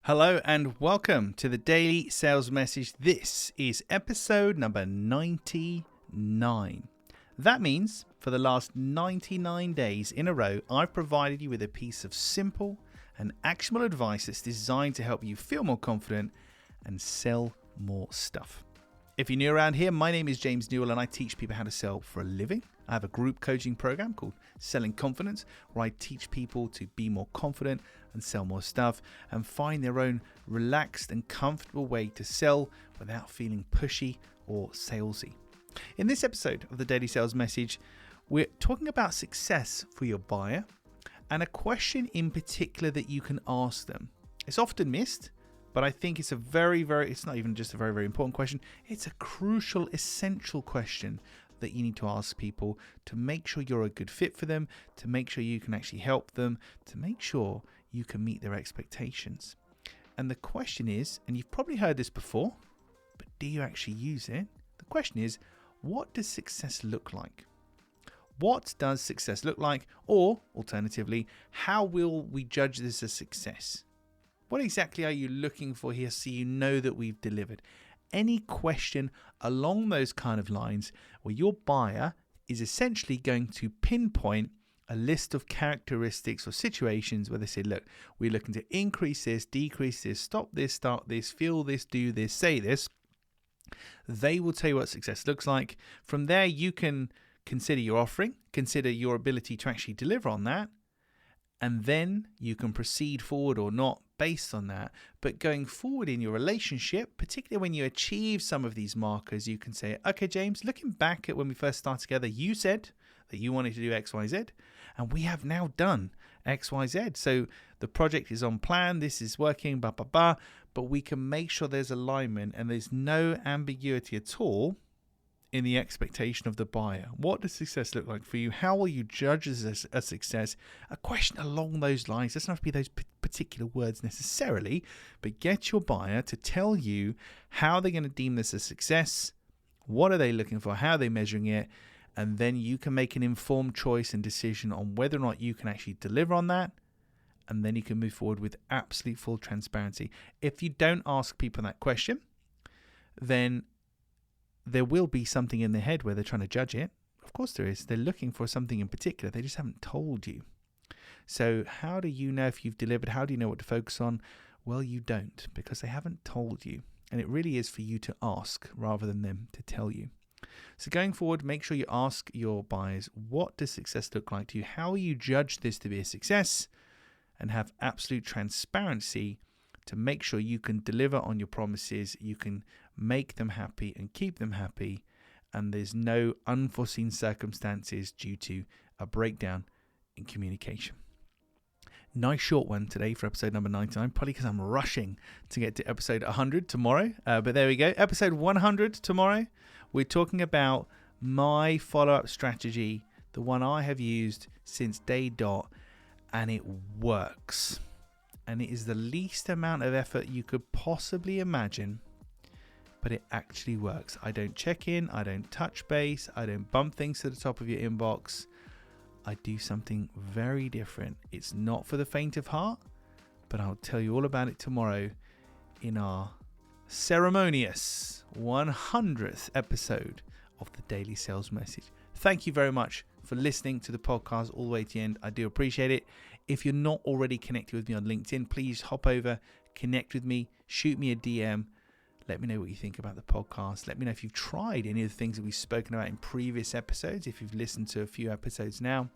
Hello and welcome to the Daily Sales Message. This is episode number 99. That means for the last 99 days in a row, I've provided you with a piece of simple and actionable advice that's designed to help you feel more confident and sell more stuff. If you're new around here, my name is James Newell and I teach people how to sell for a living. I have a group coaching program called Selling Confidence, where I teach people to be more confident and sell more stuff and find their own relaxed and comfortable way to sell without feeling pushy or salesy. In this episode of the Daily Sales Message, we're talking about success for your buyer and a question in particular that you can ask them. It's often missed, but I think it's it's not even just a very, very important question. It's a crucial, essential question that you need to ask people to make sure you're a good fit for them, to make sure you can actually help them, to make sure you can meet their expectations. And the question is, and you've probably heard this before, but do you actually use it? The question is, what does success look like? What does success look like? Or alternatively, how will we judge this as success? What exactly are you looking for here so you know that we've delivered? Any question along those kind of lines where your buyer is essentially going to pinpoint a list of characteristics or situations where they say, look, we're looking to increase this, decrease this, stop this, start this, feel this, do this, say this. They will tell you what success looks like. From there, you can consider your offering, consider your ability to actually deliver on that, and then you can proceed forward or not based on that. But going forward in your relationship, particularly when you achieve some of these markers, you can say, okay, James, looking back at when we first started together, you said that you wanted to do X, Y, Z, and we have now done X, Y, Z. So the project is on plan. This is working, but we can make sure there's alignment and there's no ambiguity at all in the expectation of the buyer. What does success look like for you? How will you judge this a success? A question along those lines. It doesn't have to be those particular words necessarily, but get your buyer to tell you how they're going to deem this a success. What are they looking for? How are they measuring it? And then you can make an informed choice and decision on whether or not you can actually deliver on that. And then you can move forward with absolute full transparency. If you don't ask people that question, then there will be something in their head where they're trying to judge it. Of course there is. They're looking for something in particular. They just haven't told you. So how do you know if you've delivered? How do you know what to focus on? Well, you don't, because they haven't told you. And it really is for you to ask rather than them to tell you. So going forward, make sure you ask your buyers, what does success look like to you? How will you judge this to be a success? And have absolute transparency to make sure you can deliver on your promises, you can make them happy and keep them happy, and there's no unforeseen circumstances due to a breakdown in communication. Nice short one today for episode number 99, probably because I'm rushing to get to episode 100 tomorrow, but there we go. Episode 100 tomorrow, we're talking about my follow-up strategy, the one I have used since day dot, and it works. And it is the least amount of effort you could possibly imagine, but it actually works. I don't check in, I don't touch base, I don't bump things to the top of your inbox. I do something very different. It's not for the faint of heart, but I'll tell you all about it tomorrow in our ceremonious 100th episode of the Daily Sales Message. Thank you very much for listening to the podcast all the way to the end. I do appreciate it. If you're not already connected with me on LinkedIn, please hop over, connect with me, shoot me a DM. Let me know what you think about the podcast. Let me know if you've tried any of the things that we've spoken about in previous episodes, if you've listened to a few episodes now.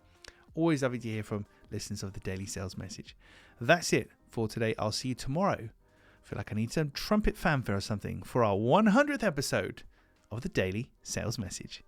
Always lovely to hear from listeners of the Daily Sales Message. That's it for today. I'll see you tomorrow. I feel like I need some trumpet fanfare or something for our 100th episode of the Daily Sales Message.